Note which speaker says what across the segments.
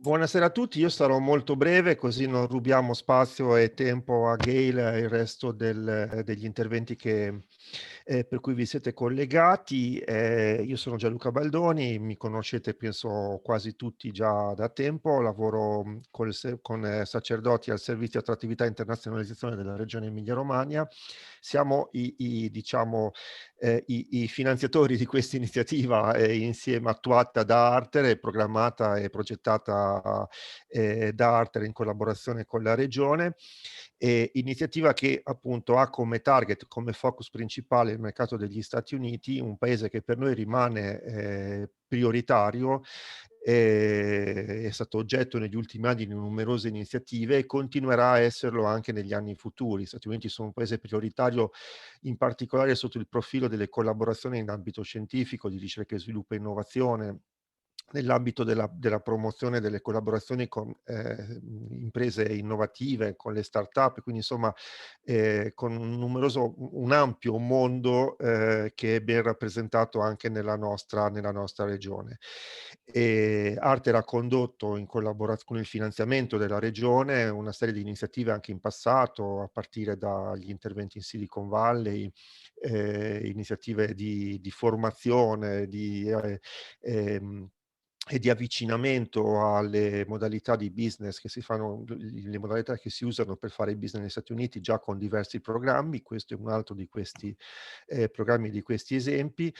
Speaker 1: Buonasera a tutti, io sarò molto breve così non rubiamo spazio e tempo a Gail e il resto degli interventi per cui vi siete collegati. Io sono Gianluca Baldoni, mi conoscete penso quasi tutti già da tempo, lavoro con sacerdoti al servizio attrattività e internazionalizzazione della regione Emilia-Romagna. Siamo i finanziatori di questa iniziativa insieme attuata da Arter e programmata e progettata da Arter in collaborazione con la regione, iniziativa che appunto ha come target, come focus principale il mercato degli Stati Uniti, un paese che per noi rimane prioritario. È stato oggetto negli ultimi anni di numerose iniziative e continuerà a esserlo anche negli anni futuri. Gli Stati Uniti sono un paese prioritario in particolare sotto il profilo delle collaborazioni in ambito scientifico, di ricerca e sviluppo e innovazione, nell'ambito della promozione delle collaborazioni con imprese innovative, con le start-up, quindi insomma con un ampio mondo che è ben rappresentato anche nella nostra regione. Arter ha condotto con il finanziamento della regione una serie di iniziative anche in passato, a partire dagli interventi in Silicon Valley, iniziative di formazione, e di avvicinamento alle modalità di business che si fanno, le modalità che si usano per fare business negli Stati Uniti, già con diversi programmi. Questo è un altro di questi programmi, di questi esempi.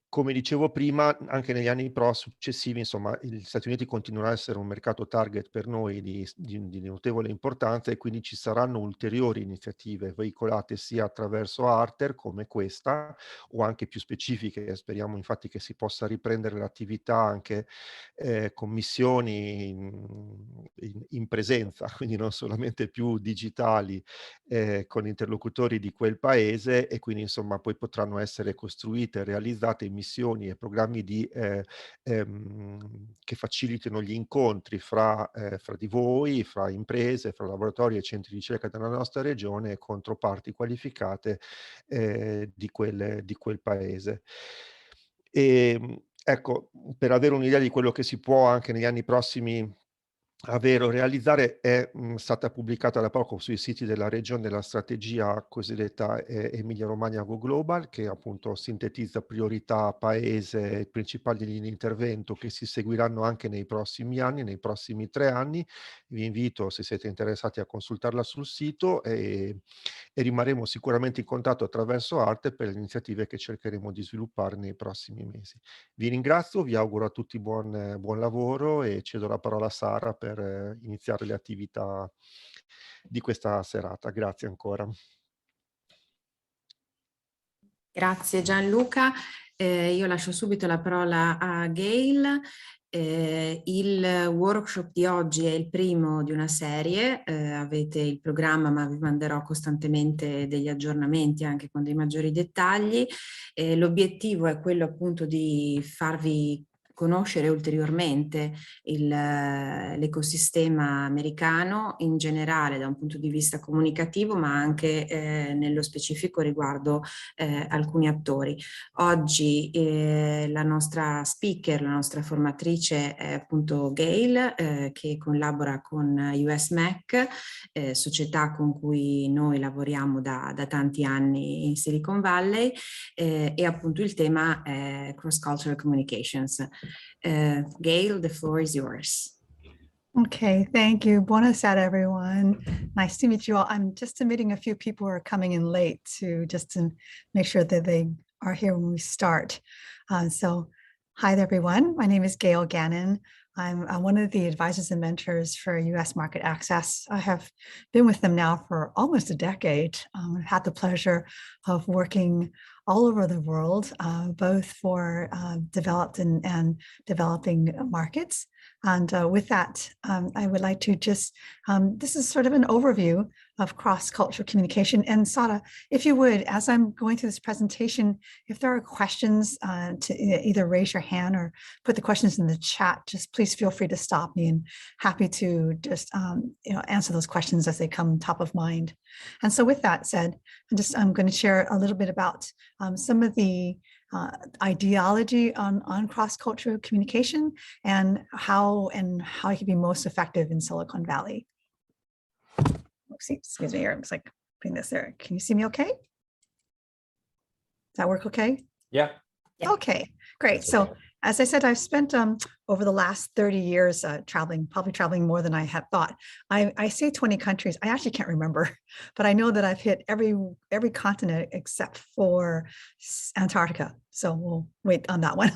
Speaker 1: Come dicevo prima, anche negli anni successivi, insomma, gli Stati Uniti continuerà a essere un mercato target per noi di notevole importanza, e quindi ci saranno ulteriori iniziative veicolate sia attraverso Arter come questa, o anche più specifiche. Speriamo infatti che si possa riprendere l'attività anche con missioni in presenza, quindi non solamente più digitali, con interlocutori di quel paese, e quindi insomma poi potranno essere costruite e realizzate missioni e programmi che facilitino gli incontri fra di voi, fra imprese, fra laboratori e centri di ricerca della nostra regione e controparti qualificate di quel paese. Ecco, per avere un'idea di quello che si può anche negli anni prossimi avere o realizzare, è stata pubblicata da poco sui siti della regione la strategia cosiddetta Emilia Romagna Go Global, che appunto sintetizza priorità paese e principali linee di intervento che si seguiranno anche nei prossimi anni, nei prossimi 3 anni. Vi invito, se siete interessati, a consultarla sul sito, e rimarremo sicuramente in contatto attraverso Arte per le iniziative che cercheremo di sviluppare nei prossimi mesi. Vi ringrazio, vi auguro a tutti buon lavoro e cedo la parola a Sara per iniziare le attività di questa serata. Grazie ancora.
Speaker 2: Grazie Gianluca. Io lascio subito la parola a Gail. Il workshop di oggi è il primo di una serie, avete il programma, ma vi manderò costantemente degli aggiornamenti anche con dei maggiori dettagli. L'obiettivo è quello appunto di farvi conoscere ulteriormente l'ecosistema americano in generale da un punto di vista comunicativo, ma anche nello specifico riguardo alcuni attori. Oggi la nostra speaker, la nostra formatrice è appunto Gail, che collabora con USMAC, società con cui noi lavoriamo da tanti anni in Silicon Valley, e appunto il tema è Cross-Cultural Communications. Gail, the floor is yours.
Speaker 3: Okay, thank you. Buonasera, everyone. Nice to meet you all. I'm just admitting a few people who are coming in late just to make sure that they are here when we start. So hi, everyone. My name is Gail Gannon. I'm one of the advisors and mentors for U.S. Market Access. I have been with them now for almost a decade. I've had the pleasure of working all over the world, both for developed and developing markets. And with that, I would like to just, this is sort of an overview of cross-cultural communication. And Sara, if you would, as I'm going through this presentation, if there are questions, to either raise your hand or put the questions in the chat, just please feel free to stop me, and happy to just answer those questions as they come top of mind. And so with that said, I'm going to share a little bit about some of the ideology on cross-cultural communication and how it can be most effective in Silicon Valley. Oopsie, excuse me here. I'm just like putting this there. Can you see me okay? Does that work okay?
Speaker 4: Yeah.
Speaker 3: Okay, great.
Speaker 4: That's
Speaker 3: So
Speaker 4: okay.
Speaker 3: as I said, I've spent over the last 30 years probably traveling more than I had thought. I say 20 countries. I actually can't remember, but I know that I've hit every continent except for Antarctica. So we'll wait on that one.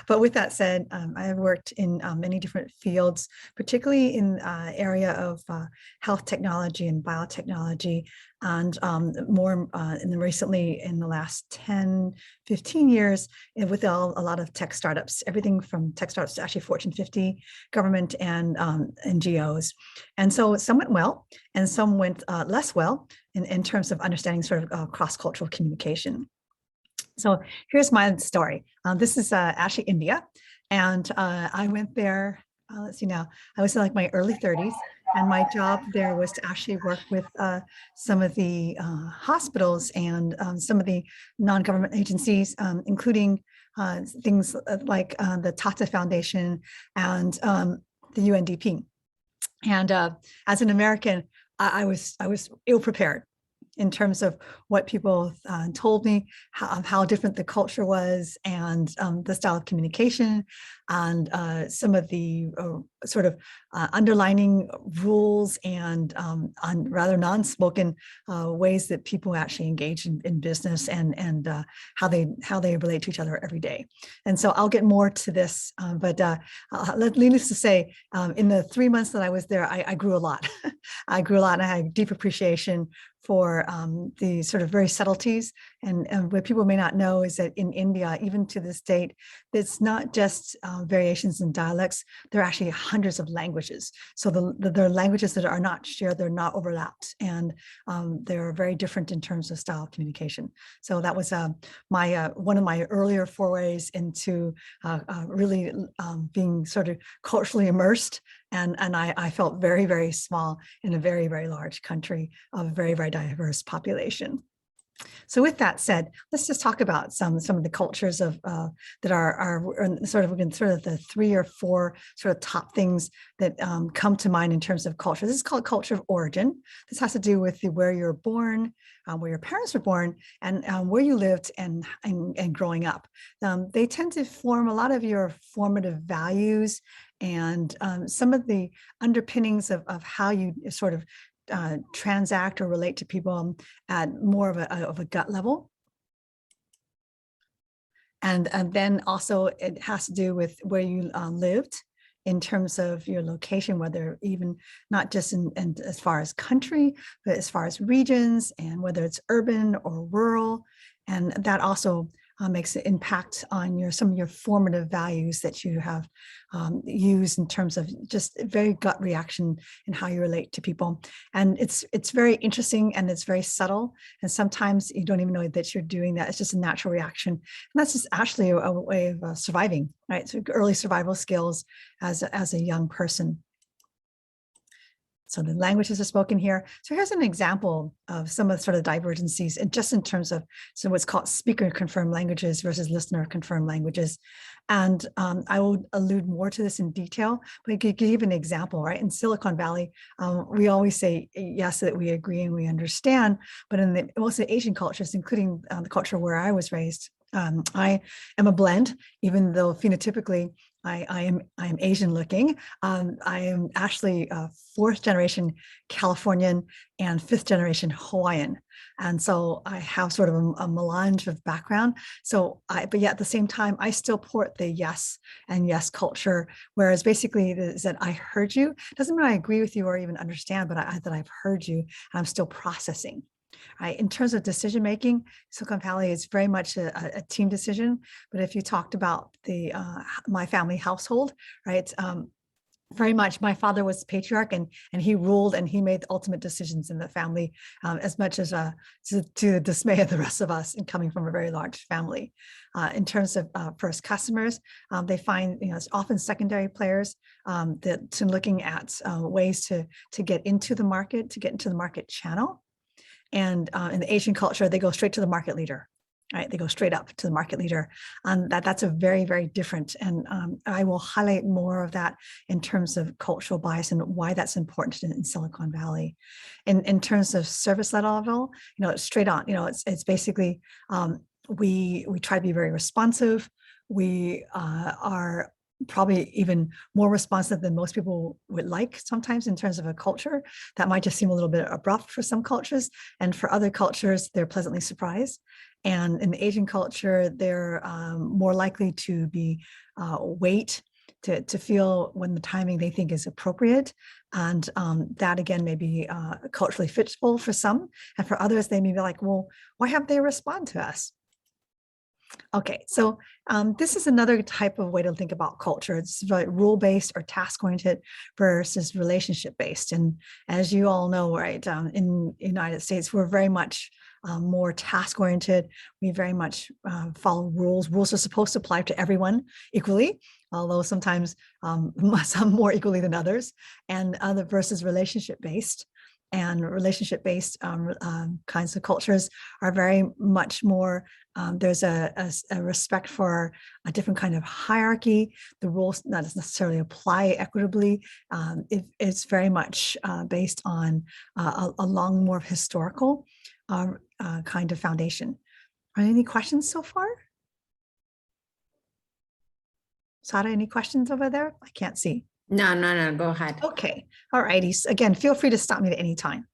Speaker 3: But with that said, I have worked in many different fields, particularly in area of health technology and biotechnology, and more recently in the last 10, 15 years with a lot of tech startups, everything from tech startups to actually Fortune 50, government, and NGOs. And so some went well and some went less well in terms of understanding sort of cross-cultural communication. So here's my story. This is actually India. And I went there, let's see now, I was in like my early 30s. And my job there was to actually work with some of the hospitals and some of the non-government agencies, including things like the Tata Foundation and the UNDP. And as an American, I was ill-prepared in terms of what people told me, how different the culture was, and the style of communication, and some of the sort of underlining rules and on rather non-spoken ways that people actually engage in business and how they relate to each other every day. And so I'll get more to this, but needless to say, in the 3 months that I was there, I grew a lot. I grew a lot, and I had deep appreciation for the sort of very subtleties. And what people may not know is that in India, even to this date, it's not just variations in dialects, there are actually hundreds of languages. So there are languages that are not shared, they're not overlapped, and they're very different in terms of style of communication. So that was one of my earlier forays into really being sort of culturally immersed. And I felt very, very small in a very, very large country of a very, very diverse population. So with that said, let's just talk about some of the cultures of that are sort of the 3 or 4 sort of top things that come to mind in terms of culture. This is called culture of origin. This has to do with where you're born, where your parents were born, and where you lived and growing up. They tend to form a lot of your formative values and some of the underpinnings of how you sort of transact or relate to people at more of a gut level. And then also it has to do with where you lived in terms of your location, whether even not just in as far as country, but as far as regions, and whether it's urban or rural. And that also makes an impact on some of your formative values that you have used in terms of just very gut reaction and how you relate to people. And it's very interesting, and it's very subtle. And sometimes you don't even know that you're doing that. It's just a natural reaction. And that's just actually a way of surviving, right? So early survival skills as a young person. So the languages are spoken here. So here's an example of some of the sort of divergencies, and just in terms of what's called speaker confirmed languages versus listener confirmed languages. And I will allude more to this in detail, but I could give an example, right? In Silicon Valley, we always say, yes, that we agree and we understand, but in most of the Asian cultures, including the culture where I was raised, I am a blend, even though phenotypically I am Asian looking. I am actually 4th generation Californian and 5th generation Hawaiian. And so I have sort of a melange of background. So but yet at the same time, I still port the yes and yes culture, whereas basically is that I heard you. Doesn't mean I agree with you or even understand, but that I've heard you and I'm still processing. Right. In terms of decision making, Silicon Valley is very much a team decision. But if you talked about my family household, right, very much my father was the patriarch, and he ruled and he made the ultimate decisions in the family, as much as to the dismay of the rest of us, and coming from a very large family. In terms of first customers, they find it's often secondary players to looking at ways to get into the market, channel. And in the Asian culture, they go straight to the market leader. right? They go straight up to the market leader. That's a very, very different. And I will highlight more of that in terms of cultural bias and why that's important in Silicon Valley. In terms of service level, it's straight on. It's basically we try to be very responsive. We are probably even more responsive than most people would like sometimes in terms of a culture. That might just seem a little bit abrupt for some cultures, and for other cultures, they're pleasantly surprised. And in the Asian culture, they're more likely to be wait to feel when the timing they think is appropriate. And that again may be culturally fitful for some, and for others, they may be like, well, why haven't they respond to us? Okay, so this is another type of way to think about culture. It's rule-based or task-oriented versus relationship-based. And as you all know, right, in the United States, we're very much more task-oriented. We very much follow rules. Rules are supposed to apply to everyone equally, although sometimes some more equally than others, and other versus relationship-based. And relationship-based kinds of cultures are very much more, there's a respect for a different kind of hierarchy. The rules not necessarily apply equitably. It's very much based on a long, more historical kind of foundation. Are there any questions so far? Sara, any questions over there? I can't see.
Speaker 2: No, go ahead.
Speaker 3: Okay, all righty. Again, feel free to stop me at any time.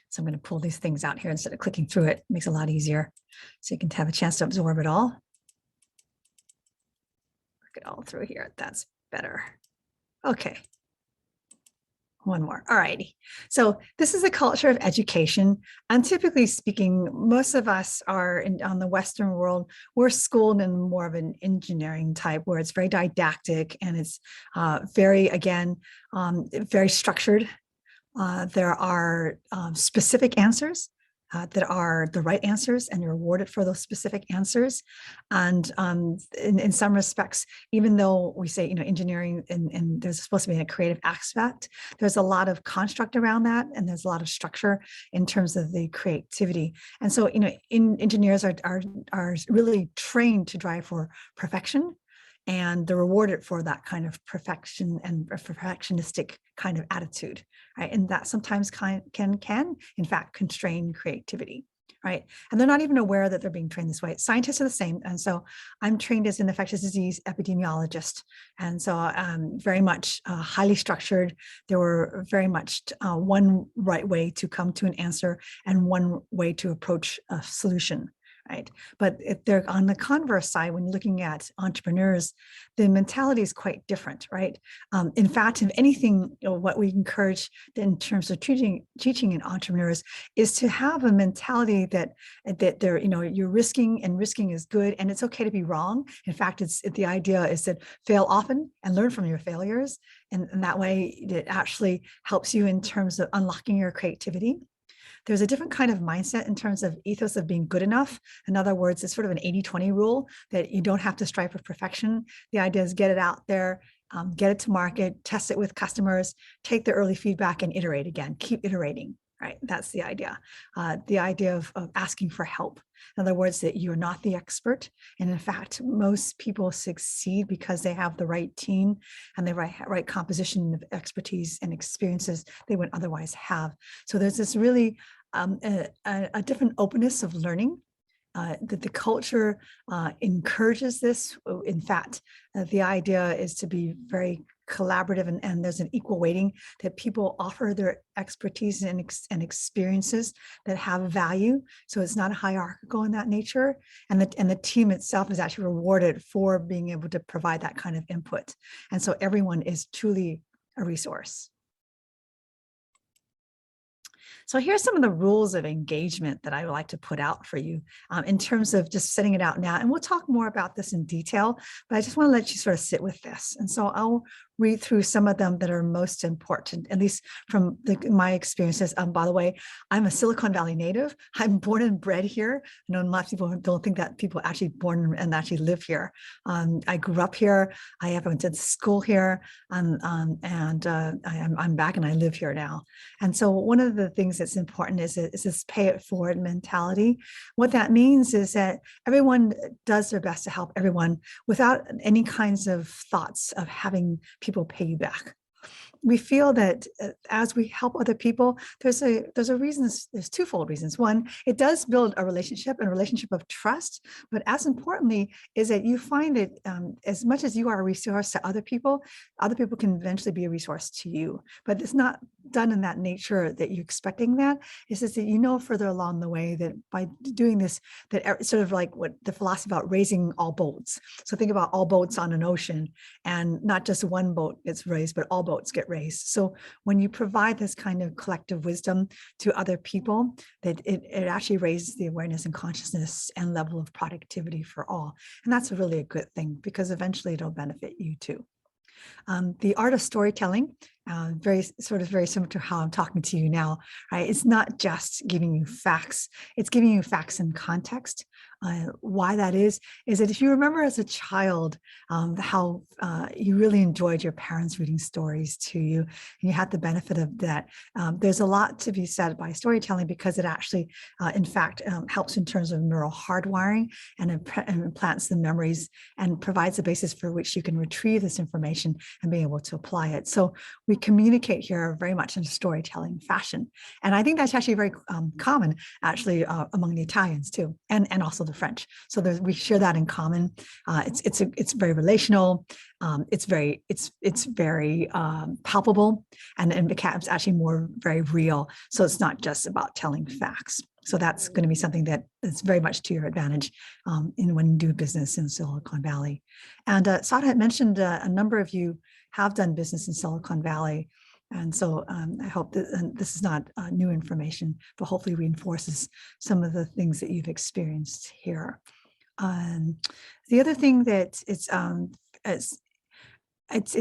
Speaker 3: So I'm going to pull these things out here instead of clicking through it. It makes it a lot easier so you can have a chance to absorb it all. Work it all through here. That's better. Okay. One more. All righty. So this is a culture of education. And typically speaking, most of us are on the Western world, we're schooled in more of an engineering type where it's very didactic and it's very, again, very structured. There are specific answers that are the right answers, and you're rewarded for those specific answers. And in some respects, even though we say, engineering and there's supposed to be a creative aspect, there's a lot of construct around that, and there's a lot of structure in terms of the creativity. And so, engineers are really trained to drive for perfection, and they're rewarded for that kind of perfection and perfectionistic kind of attitude, right? And that sometimes can in fact constrain creativity, right? And they're not even aware that they're being trained this way. Scientists are the same. And so I'm trained as an infectious disease epidemiologist. And so very much highly structured. There were very much one right way to come to an answer and one way to approach a solution. Right. But if they're on the converse side, when you're looking at entrepreneurs, the mentality is quite different, right? In fact, if anything, what we encourage in terms of teaching in entrepreneurs is to have a mentality that they're, you're risking, and risking is good, and it's okay to be wrong. In fact, the idea is that fail often and learn from your failures, and that way it actually helps you in terms of unlocking your creativity. There's a different kind of mindset in terms of ethos of being good enough. In other words, it's sort of an 80-20 rule that you don't have to strive for perfection. The idea is get it out there, get it to market, test it with customers, take the early feedback and iterate again, keep iterating, right? That's the idea. The idea of asking for help. In other words, that you're not the expert. And in fact, most people succeed because they have the right team and the right composition of expertise and experiences they wouldn't otherwise have. So there's this really a different openness of learning. That the culture encourages this. In fact, the idea is to be very collaborative, and there's an equal weighting that people offer their expertise and experiences that have value. So it's not hierarchical in that nature, and the team itself is actually rewarded for being able to provide that kind of input. And so everyone is truly a resource. So here's some of the rules of engagement that I would like to put out for you in terms of just setting it out now. And we'll talk more about this in detail, but I just want to let you sort of sit with this. And so I'll read through some of them that are most important, at least from my experiences. By the way, I'm a Silicon Valley native. I'm born and bred here. I know lots of people don't think that people actually born and actually live here. I grew up here. I went to school here, and I'm back and I live here now. And so one of the things that's important is this pay it forward mentality. What that means is that everyone does their best to help everyone without any kinds of thoughts of having people pay you back. We feel that as we help other people, there's a reason. There's twofold reasons. One, it does build a relationship of trust, but as importantly is that you find that as much as you are a resource to other people can eventually be a resource to you. But it's not done in that nature that you're expecting that. It's just that you know further along the way that by doing this, that sort of like what the philosophy about raising all boats. So think about all boats on an ocean, and not just one boat gets raised, but all boats get raised. So when you provide this kind of collective wisdom to other people, that it actually raises the awareness and consciousness and level of productivity for all. And that's really a good thing, because eventually it'll benefit you too. The art of storytelling, very similar to how I'm talking to you now, right? It's not just giving you facts, it's giving you facts in context. Why that is that if you remember as a child how you really enjoyed your parents reading stories to you, and you had the benefit of that, there's a lot to be said by storytelling, because it actually, in fact, helps in terms of neural hardwiring, and implants the memories and provides a basis for which you can retrieve this information and be able to apply it. So we communicate here very much in a storytelling fashion. And I think that's actually very common, actually, among the Italians too, and also the French. So we share that in common. It's very relational. It's very palpable, and it becomes actually very real. So it's not just about telling facts. So that's going to be something that's very much to your advantage when you do business in Silicon Valley. And Sada had mentioned a number of you have done business in Silicon Valley. And so I hope that this is not new information, but hopefully reinforces some of the things that you've experienced here. The other thing that it's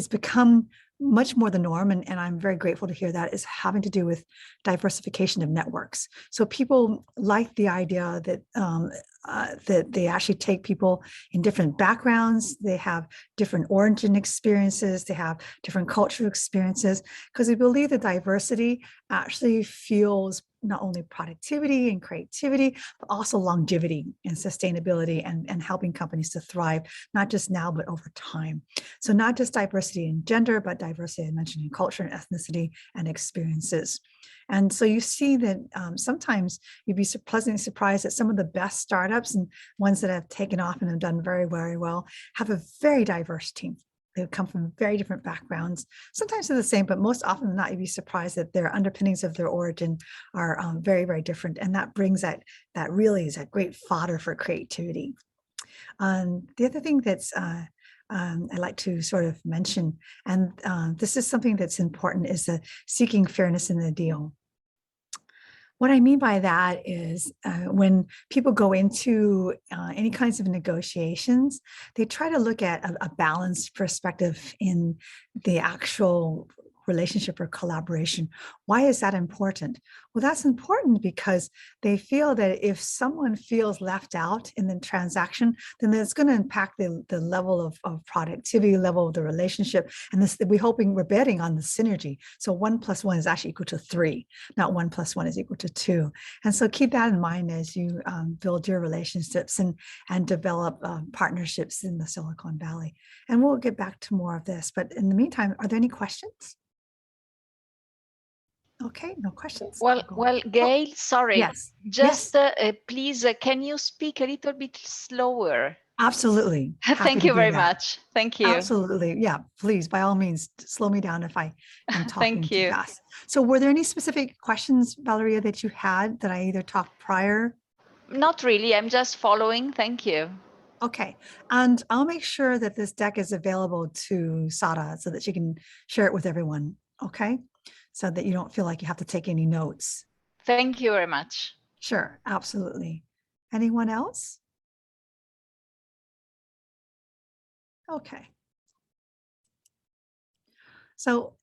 Speaker 3: become much more the norm, and I'm very grateful to hear that, is having to do with diversification of networks. So people like the idea that that they actually take people in different backgrounds, they have different origin experiences, they have different cultural experiences, because we believe that diversity actually fuels not only productivity and creativity, but also longevity and sustainability, and helping companies to thrive, not just now, but over time. So not just diversity in gender, but diversity, I mentioned, in culture and ethnicity and experiences. And so you see that sometimes you'd be pleasantly surprised that some of the best startups and ones that have taken off and have done very, very well have a very diverse team. They come from very different backgrounds. Sometimes they're the same, but most often than not, you'd be surprised that their underpinnings of their origin are very, very different. And that brings that really is a great fodder for creativity. The other thing that's I'd like to sort of mention, and this is something that's important, is seeking fairness in the deal. What I mean by that is when people go into any kinds of negotiations, they try to look at a balanced perspective in the actual relationship or collaboration. Why is that important? Well, that's important because they feel that if someone feels left out in the transaction, then it's going to impact the level of productivity, level of the relationship. And we're betting on the synergy. So 1 + 1 is actually equal to 3, not 1 + 1 is equal to 2. And so keep that in mind as you build your relationships and develop partnerships in the Silicon Valley. And we'll get back to more of this. But in the meantime, are there any questions? Okay, no questions.
Speaker 4: Well, Gail, sorry.
Speaker 3: Yes.
Speaker 4: Just please, can you speak a little bit slower?
Speaker 3: Absolutely.
Speaker 4: Thank you very much. Thank you.
Speaker 3: Absolutely. Yeah, please, by all means, slow me down if I am talking
Speaker 4: Thank
Speaker 3: too
Speaker 4: you.
Speaker 3: fast. So were there any specific questions, Valeria, that you had that I either talked prior?
Speaker 4: Not really. I'm just following. Thank you.
Speaker 3: Okay. And I'll make sure that this deck is available to Sada so that she can share it with everyone. Okay. So that you don't feel like you have to take any notes.
Speaker 4: Thank you very much.
Speaker 3: Sure. Absolutely. Anyone else? Okay. So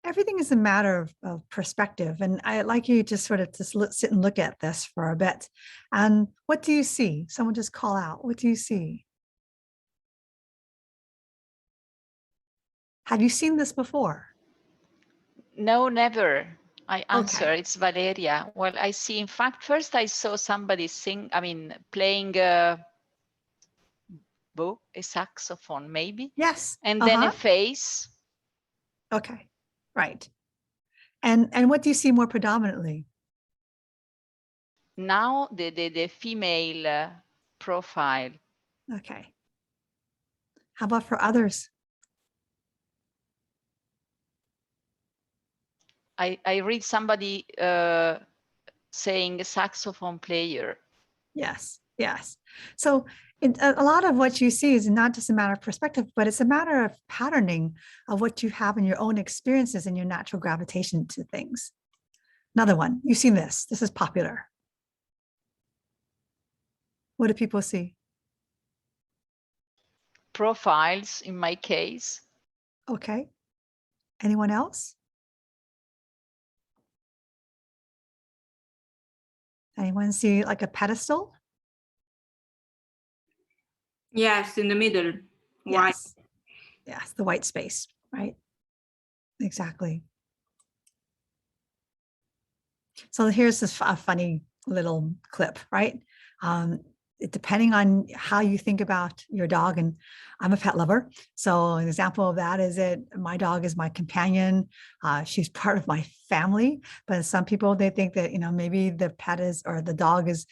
Speaker 3: everything is a matter of perspective. And I'd like you to sort of just sit and look at this for a bit. And what do you see? Someone just call out. What do you see? Have you seen this before?
Speaker 4: No, never. I answer.
Speaker 3: Okay.
Speaker 4: It's Valeria. Well, I see. In fact, first I saw somebody playing a saxophone, maybe.
Speaker 3: Yes.
Speaker 4: And then a face.
Speaker 3: Okay. Right. And what do you see more predominantly?
Speaker 4: Now the female profile.
Speaker 3: Okay. How about for others?
Speaker 4: I read somebody saying a saxophone player.
Speaker 3: Yes, yes. So a lot of what you see is not just a matter of perspective, but it's a matter of patterning of what you have in your own experiences and your natural gravitation to things. Another one, you've seen this. This is popular. What do people see?
Speaker 4: Profiles, in my case.
Speaker 3: Okay. Anyone else? Anyone see like a pedestal?
Speaker 5: Yes, in the middle. White.
Speaker 3: Yes. Yes, the white space, right? Exactly. So here's this funny little clip, right? Depending on how you think about your dog, and I'm a pet lover. So an example of that is that my dog is my companion. She's part of my family, but some people, they think that, maybe the pet is, or the dog is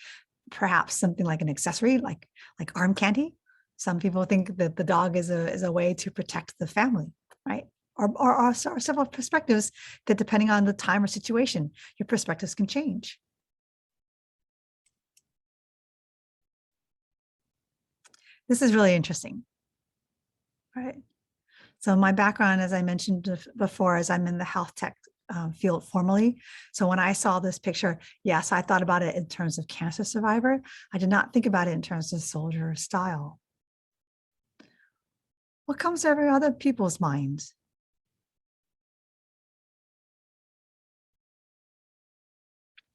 Speaker 3: perhaps something like an accessory, like arm candy. Some people think that the dog is a way to protect the family, right? Or several perspectives that, depending on the time or situation, your perspectives can change. This is really interesting, right? So my background, as I mentioned before, is I'm in the health tech field formally. So when I saw this picture, yes, I thought about it in terms of cancer survivor. I did not think about it in terms of soldier style. What comes to every other people's minds?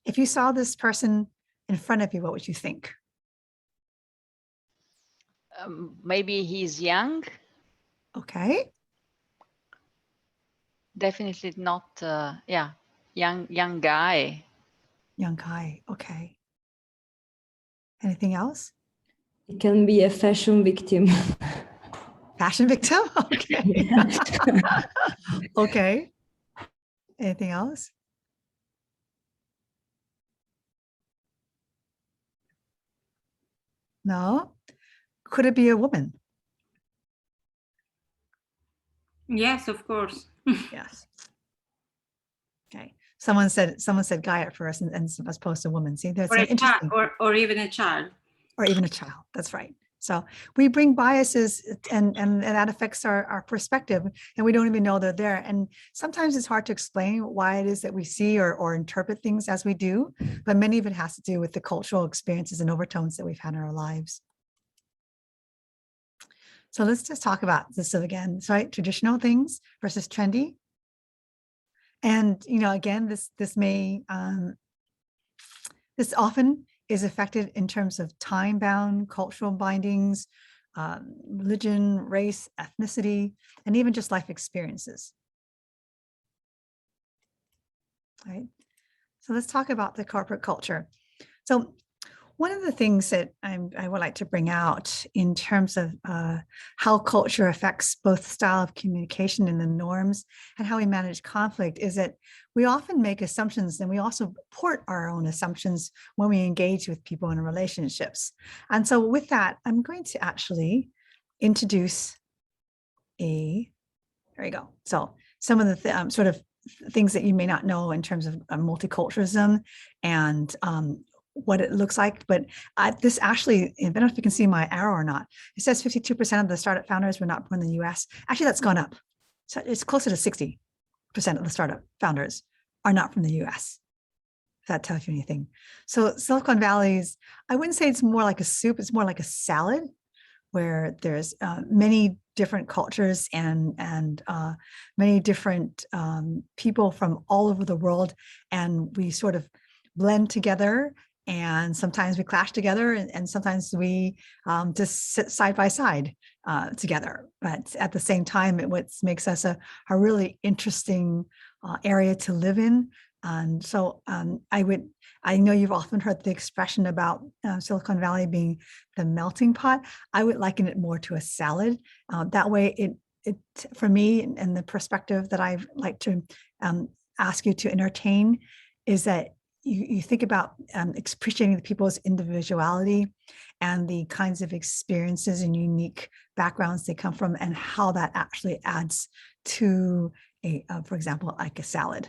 Speaker 3: If you saw this person in front of you, what would you think?
Speaker 4: Maybe he's young.
Speaker 3: Okay.
Speaker 4: Definitely not, young guy.
Speaker 3: Young guy, okay. Anything else?
Speaker 6: It can be a fashion victim.
Speaker 3: Fashion victim? Okay. Okay. Anything else? No? Could it be a woman?
Speaker 5: Yes, of course.
Speaker 3: Yes. Okay. Someone said guy at first, and as opposed to woman. See, that's
Speaker 5: Or a
Speaker 3: interesting.
Speaker 5: child, or even a child.
Speaker 3: Or even a child. That's right. So we bring biases, and that affects our perspective, and we don't even know they're there. And sometimes it's hard to explain why it is that we see or interpret things as we do, but many of it has to do with the cultural experiences and overtones that we've had in our lives. So let's just talk about this again, right? Traditional things versus trendy. And, again, this may, this often is affected in terms of time-bound cultural bindings, religion, race, ethnicity, and even just life experiences. Right? So let's talk about the corporate culture. So one of the things that I would like to bring out in terms of how culture affects both style of communication and the norms and how we manage conflict is that we often make assumptions, and we also port our own assumptions when we engage with people in relationships. And so with that, I'm going to actually introduce there you go. So some of the sort of things that you may not know in terms of multiculturalism and what it looks like, but this actually, I don't know if you can see my arrow or not. It says 52% of the startup founders were not born in the US. Actually, that's gone up. So it's closer to 60% of the startup founders are not from the US. If that tells you anything. So Silicon Valley is, I wouldn't say it's more like a soup, it's more like a salad. where there's many different cultures and many different people from all over the world, and we sort of blend together, and sometimes we clash together, and sometimes we just sit side by side together. But at the same time, what makes us a really interesting area to live in. And so I know you've often heard the expression about Silicon Valley being the melting pot. I would liken it more to a salad. That way, it for me, and the perspective that I like to ask you to entertain is that you think about appreciating the people's individuality and the kinds of experiences and unique backgrounds they come from, and how that actually adds to for example, like a salad.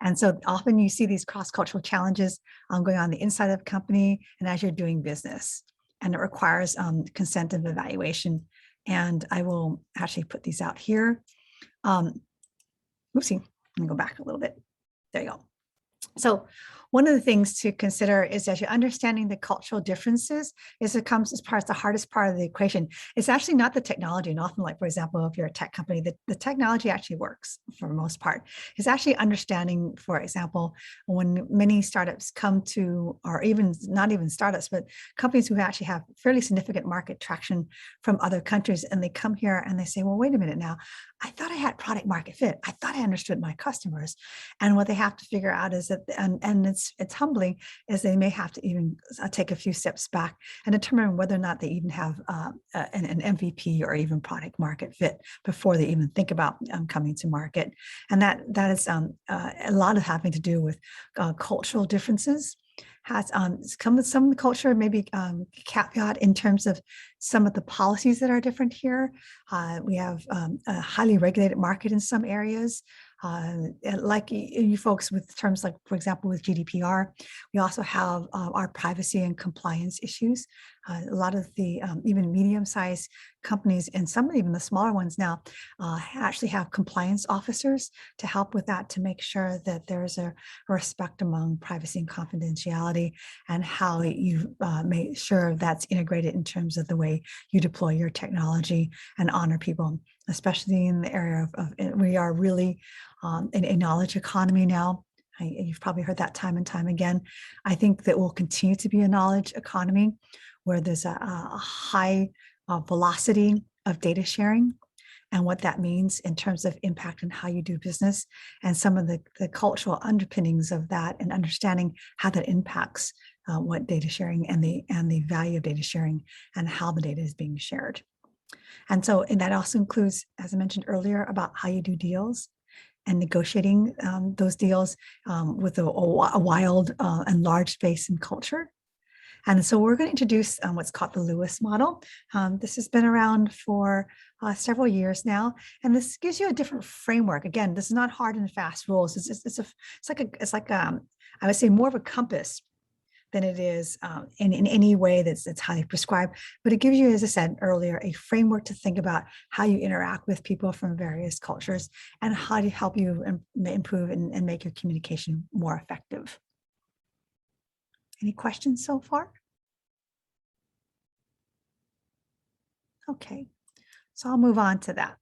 Speaker 3: And so often you see these cross-cultural challenges going on the inside of the company and as you're doing business, and it requires consent and evaluation. And I will actually put these out here. Oopsie, let me go back a little bit. There you go. So one of the things to consider is, as you're understanding the cultural differences, it comes as part of the hardest part of the equation. It's actually not the technology. And often, like, for example, if you're a tech company, the technology actually works for the most part. It's actually understanding, for example, when many startups come to, or even not even startups, but companies who actually have fairly significant market traction from other countries, and they come here and they say, well, wait a minute now, I thought I had product market fit. I thought I understood my customers. And what they have to figure out is that, and it's humbling, is they may have to even take a few steps back and determine whether or not they even have an MVP or even product market fit before they even think about coming to market. And that is a lot of having to do with cultural differences. Has come with some of the culture, maybe caveat in terms of some of the policies that are different here. We have a highly regulated market in some areas. Like you folks with terms like, for example, with GDPR, we also have our privacy and compliance issues. A lot of the even medium-sized companies, and some even the smaller ones now, actually have compliance officers to help with that, to make sure that there's a respect among privacy and confidentiality, and how you make sure that's integrated in terms of the way you deploy your technology and honor people, especially in the area of we are really in a knowledge economy now. You've probably heard that time and time again. I think that we'll continue to be a knowledge economy where there's a high velocity of data sharing, and what that means in terms of impact on how you do business, and some of the cultural underpinnings of that, and understanding how that impacts what data sharing and the value of data sharing and how the data is being shared. And so, and that also includes, as I mentioned earlier, about how you do deals and negotiating those deals with a wild and large space and culture. And so we're going to introduce what's called the Lewis model. This has been around for several years now, and this gives you a different framework. Again, this is not hard and fast rules. It's like I would say more of a compass than it is in any way that's highly prescribed. But it gives you, as I said earlier, a framework to think about how you interact with people from various cultures, and how to help you improve and make your communication more effective. Any questions so far? Okay, so I'll move on to that.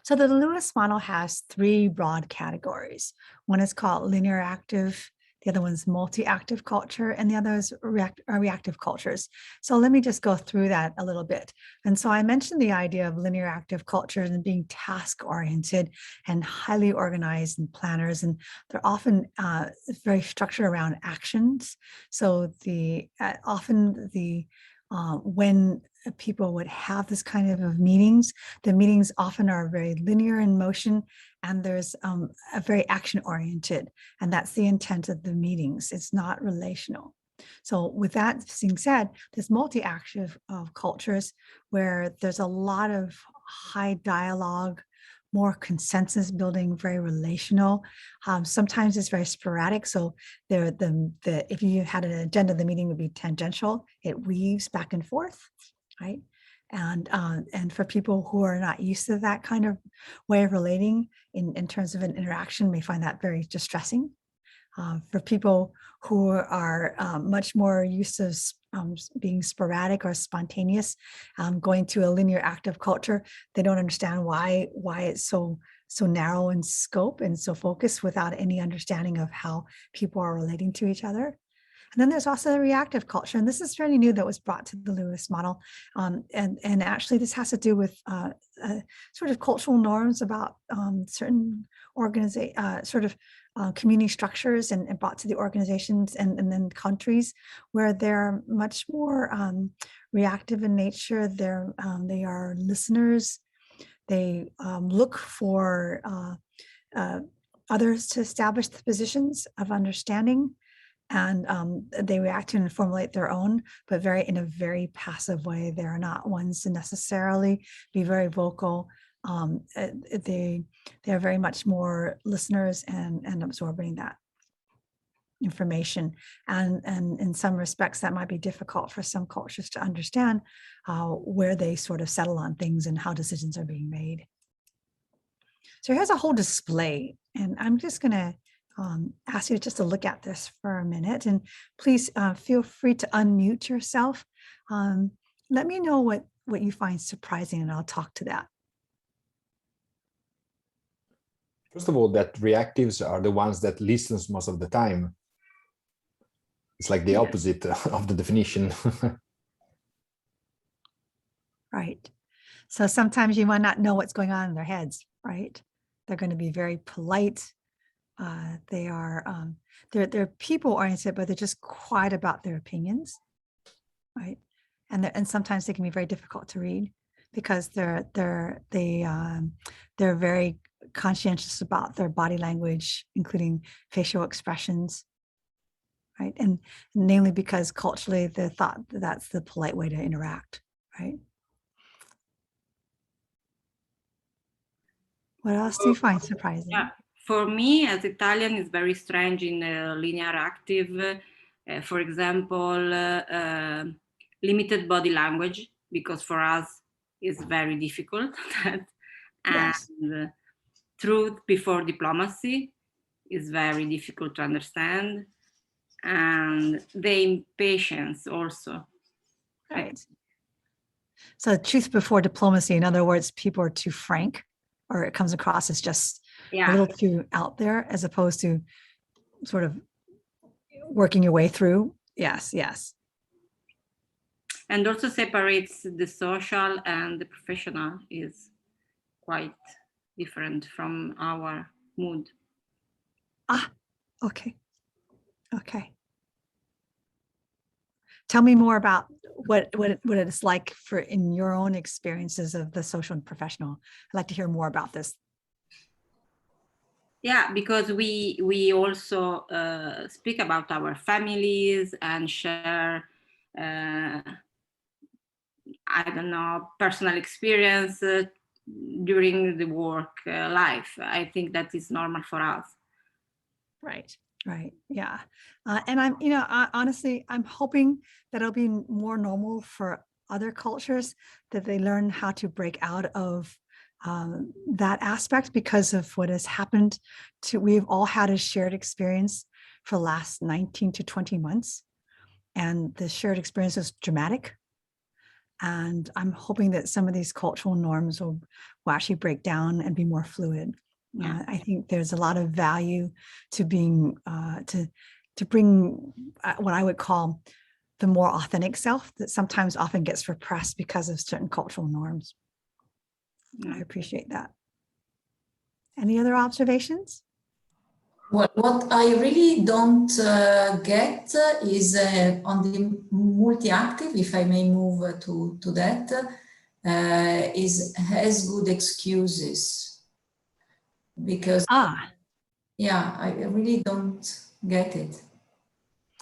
Speaker 3: So the Lewis model has three broad categories. One is called linear active, the other one's multi-active culture, and the other is reactive cultures. So let me just go through that a little bit. And so I mentioned the idea of linear active cultures and being task-oriented and highly organized and planners, and they're often very structured around actions. So when people would have this kind of meetings, the meetings often are very linear in motion, and there's a very action oriented, and that's the intent of the meetings. It's not relational. So with that being said, there's multi-active cultures where there's a lot of high dialogue, more consensus building, very relational. Sometimes it's very sporadic. So if you had an agenda, the meeting would be tangential. It weaves back and forth, right? And for people who are not used to that kind of way of relating in terms of an interaction, may find that very distressing. For people who are much more used to being sporadic or spontaneous, going to a linear active culture, they don't understand why it's so narrow in scope and so focused without any understanding of how people are relating to each other. And then there's also the reactive culture, and this is fairly new that was brought to the Lewis model. And actually this has to do with sort of cultural norms about certain community structures and brought to the organizations and then countries where they're much more reactive in nature. They are listeners. They look for others to establish the positions of understanding, and they react to and formulate their own, but in a very passive way. They're not ones to necessarily be very vocal. They're very much more listeners and absorbing that information. And in some respects, that might be difficult for some cultures to understand where they sort of settle on things and how decisions are being made. So here's a whole display, and I'm just going to ask you just to look at this for a minute, and please feel free to unmute yourself. Let me know what you find surprising, and I'll talk to that.
Speaker 7: First of all, that reactives are the ones that listens most of the time. It's like the opposite of the definition.
Speaker 3: Right. So sometimes you might not know what's going on in their heads, right? They're going to be very polite. They're people oriented, but they're just quiet about their opinions, right? And sometimes they can be very difficult to read because they're very conscientious about their body language, including facial expressions, right? And namely because culturally they're thought that's the polite way to interact, right? What else do you find surprising?
Speaker 5: Yeah, for me as Italian, it's very strange in linear active. For example, limited body language, because for us it's very difficult.
Speaker 3: Yes.
Speaker 5: And truth before diplomacy is very difficult to understand. And the impatience also.
Speaker 3: Right. So truth before diplomacy, in other words, people are too frank, or it comes across as just a little too out there, as opposed to sort of working your way through. Yes, yes.
Speaker 5: And also separates the social and the professional is quite different from our mood.
Speaker 3: Ah, okay. Okay. Tell me more about what it's like for in your own experiences of the social and professional. I'd like to hear more about this.
Speaker 5: Yeah, because we also speak about our families and share, I don't know, personal experience during the work life. I think that is normal for us.
Speaker 3: Right. Right. Yeah. And I'm, honestly, I'm hoping that it'll be more normal for other cultures, that they learn how to break out of that aspect because of what has happened we've all had a shared experience for the last 19 to 20 months. And the shared experience is dramatic. And I'm hoping that some of these cultural norms will actually break down and be more fluid. Yeah. I think there's a lot of value to being to bring what I would call the more authentic self that sometimes often gets repressed because of certain cultural norms. I appreciate that. Any other observations?
Speaker 8: What I really don't get is on the multi-active, if I may move to that, has good excuses. Because yeah, I really don't get it.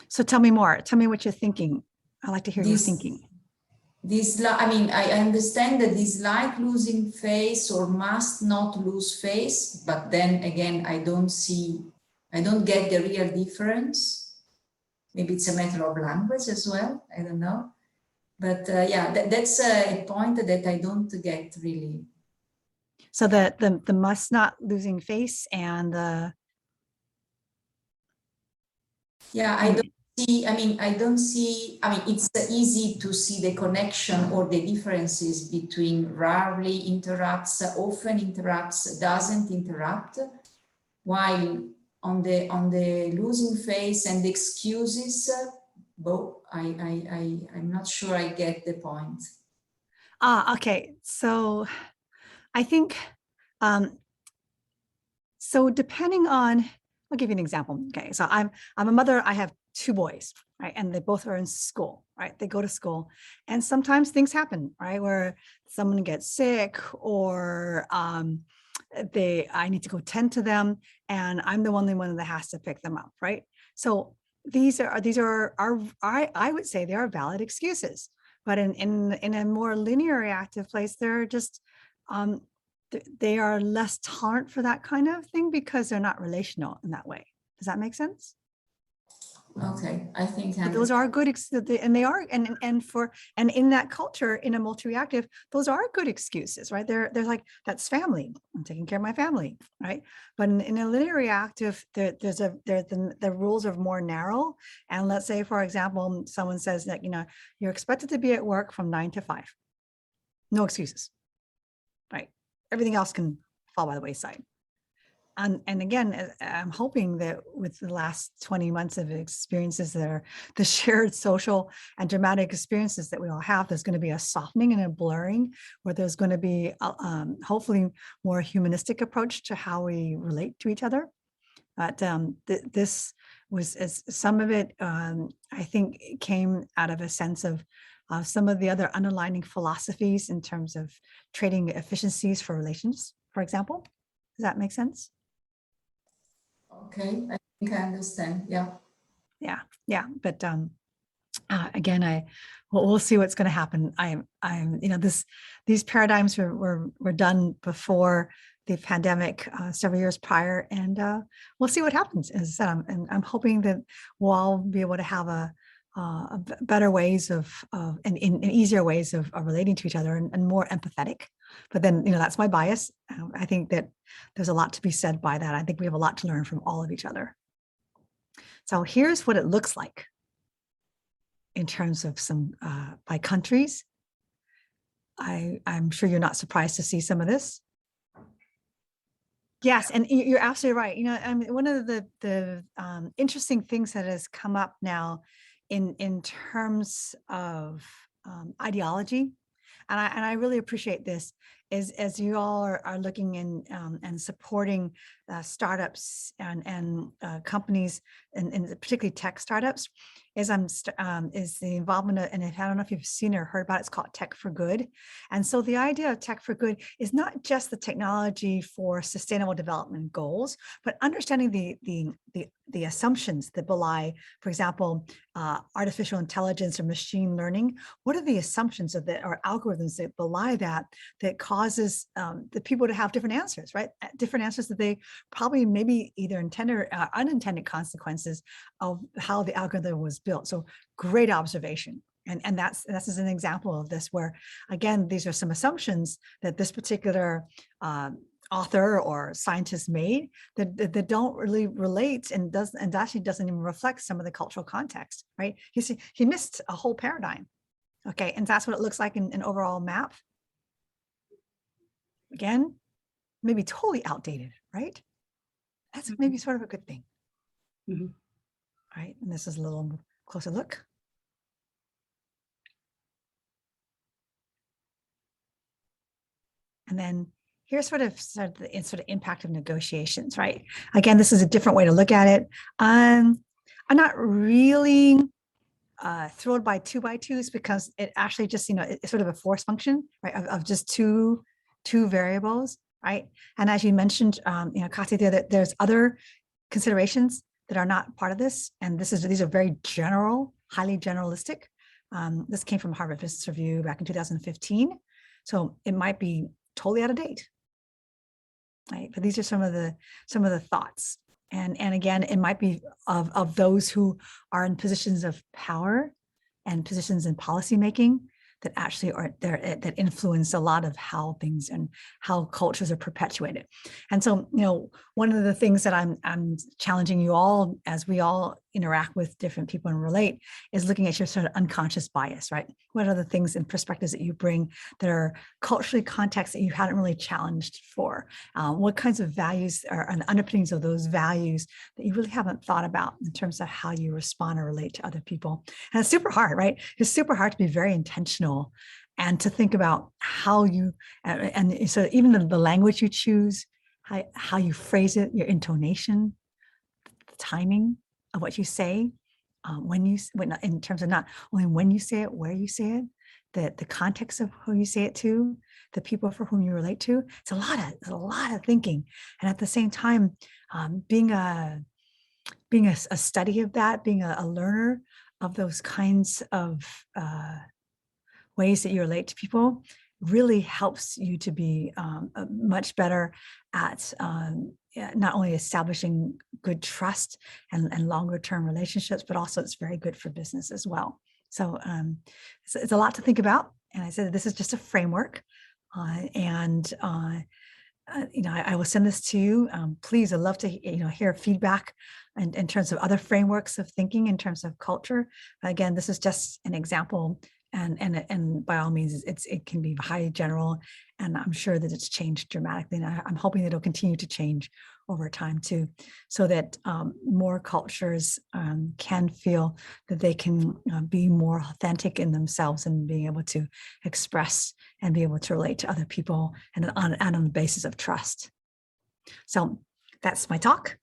Speaker 3: So tell me more. Tell me what you're thinking. I like to hear your thinking.
Speaker 8: I mean, I understand that dislike losing face or must not lose face, but then again, I don't get the real difference. Maybe it's a matter of language as well. I don't know. But yeah, that's a point that I don't get really.
Speaker 3: So the must not losing face and the
Speaker 8: Yeah, I don't see, it's easy to see the connection or the differences between rarely interrupts, often interrupts, doesn't interrupt, while on the losing face and excuses, I'm not sure I get the point.
Speaker 3: Okay, so I think, so depending on, I'll give you an example. Okay, so I'm a mother, I have 2 boys, right? And they both are in school, right? They go to school, and sometimes things happen, right? Where someone gets sick, or I need to go tend to them, and I'm the only one that has to pick them up, right? So these are I would say they are valid excuses, but in a more linear reactive place, they're just they are less tolerant for that kind of thing because they're not relational in that way. Does that make sense?
Speaker 8: Okay, I think
Speaker 3: those are good, and they are, and in that culture, in a multi-reactive, those are good excuses, right? They're like, that's family. I'm taking care of my family, right? But in a linear reactive, the rules are more narrow. And let's say, for example, someone says that, you're expected to be at work from 9 to 5. No excuses, right? Everything else can fall by the wayside. And again, I'm hoping that with the last 20 months of experiences that are the shared social and dramatic experiences that we all have, there's going to be a softening and a blurring, where there's going to be hopefully more humanistic approach to how we relate to each other. But this was, as some of it, I think, came out of a sense of some of the other underlying philosophies in terms of trading efficiencies for relations, for example. Does that make sense?
Speaker 8: Okay, I think I understand. Yeah.
Speaker 3: But again, we'll see what's going to happen. These paradigms were done before the pandemic, several years prior, and we'll see what happens. As I said, I'm hoping that we'll all be able to have better ways and easier ways of relating to each other, and more empathetic. But then, that's my bias. I think that there's a lot to be said by that. I think we have a lot to learn from all of each other. So here's what it looks like in terms of some by countries. I'm sure you're not surprised to see some of this. Yes, and you're absolutely right. One of the interesting things that has come up now in terms of ideology, and I really appreciate this, is as you all are looking in and supporting startups and companies, and particularly tech startups, is the involvement of, and I don't know if you've seen or heard about it, it's called Tech for Good. And so the idea of Tech for Good is not just the technology for sustainable development goals, but understanding the assumptions that belie, for example, artificial intelligence or machine learning. What are the assumptions or algorithms that belie that causes the people to have different answers, right? Different answers that they probably maybe either intended or unintended consequences of how the algorithm was built. So great observation. And that's an example of this, where, again, these are some assumptions that this particular author or scientist made that don't really relate and actually doesn't even reflect some of the cultural context, right? He missed a whole paradigm. Okay, and that's what it looks like in an overall map. Again, maybe totally outdated, right? That's maybe sort of a good thing. Mm-hmm. All right, and this is a little closer look. And then here's sort of the impact of negotiations, right? Again, this is a different way to look at it. I'm not really thrilled by 2x2s, because it actually just, it's sort of a force function, right? Of just two variables, right? And as you mentioned, Kati, there's other considerations that are not part of this. And these are very general, highly generalistic. This came from Harvard Business Review back in 2015. So it might be totally out of date, right? But these are some of the thoughts. And again, it might be of those who are in positions of power and positions in policymaking that actually are there, that influence a lot of how things and how cultures are perpetuated. And so, one of the things that I'm challenging you all, as we all interact with different people and relate is looking at your sort of unconscious bias, right? What are the things and perspectives that you bring that are culturally context that you hadn't really challenged for? What kinds of values are and underpinnings of those values that you really haven't thought about in terms of how you respond or relate to other people? And it's super hard, right? It's super hard to be very intentional and to think about how you, and so even the language you choose, how you phrase it, your intonation, the timing of what you say, when in terms of not only when you say it, where you say it, the context of who you say it to, the people for whom you relate to. It's a lot of thinking, and at the same time, being a study of that, being a learner of those kinds of ways that you relate to people really helps you to be much better at not only establishing good trust and longer term relationships, but also it's very good for business as well. So it's a lot to think about. And I said, this is just a framework. I will send this to you. Please, I'd love to hear feedback in terms of other frameworks of thinking in terms of culture. Again, this is just an example. And by all means, it can be highly general, and I'm sure that it's changed dramatically. And I'm hoping that it'll continue to change over time too, so that more cultures can feel that they can be more authentic in themselves and being able to express and be able to relate to other people and on the basis of trust. So that's my talk.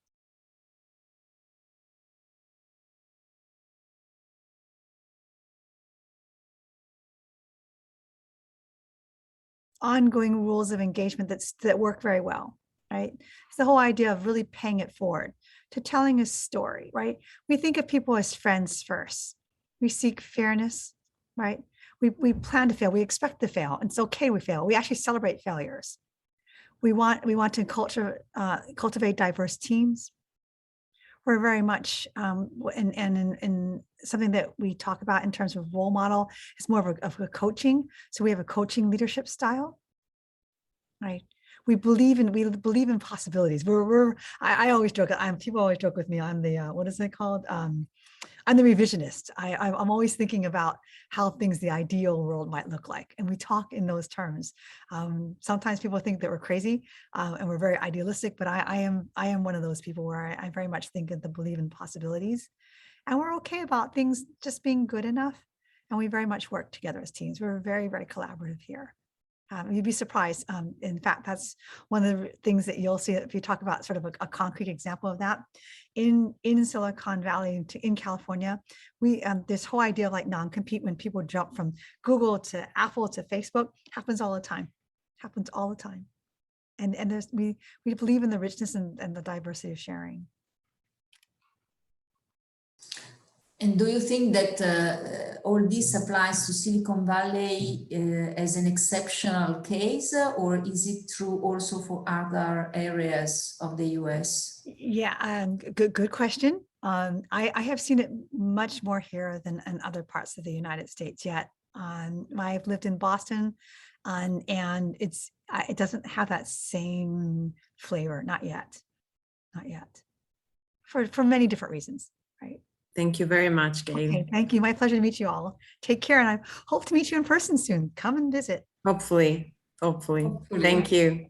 Speaker 3: Ongoing rules of engagement that work very well, right? It's the whole idea of really paying it forward to telling a story, right? We think of people as friends first. We seek fairness, right? We plan to fail. We expect to fail. And it's okay we fail. We actually celebrate failures. We want to cultivate diverse teams. We're very much, in something that we talk about in terms of role model, it's more of a coaching. So we have a coaching leadership style, right? We believe in possibilities. I always joke. People always joke with me. I'm the what is it called? I'm the revisionist. I'm always thinking about how the ideal world might look like, and we talk in those terms. Sometimes people think that we're crazy and we're very idealistic, but I am one of those people where I very much think of believe in possibilities, and we're okay about things just being good enough, and we very much work together as teams. We're very, very collaborative here. You'd be surprised. In fact, that's one of the things that you'll see if you talk about sort of a concrete example of that. In Silicon Valley, in California, we this whole idea of like non-compete, when people jump from Google to Apple to Facebook, happens all the time. Happens all the time. And we believe in the richness and the diversity of sharing.
Speaker 8: And do you think that all this applies to Silicon Valley as an exceptional case, or is it true also for other areas of the US? Yeah, good question. I have seen it much more here than in other parts of the United States yet. I've lived in Boston, and it doesn't have that same flavor, not yet, for many different reasons, right?
Speaker 2: Thank you very much, Gail.
Speaker 3: Okay, thank you. My pleasure to meet you all. Take care, and I hope to meet you in person soon. Come and visit.
Speaker 2: Hopefully. Thank you.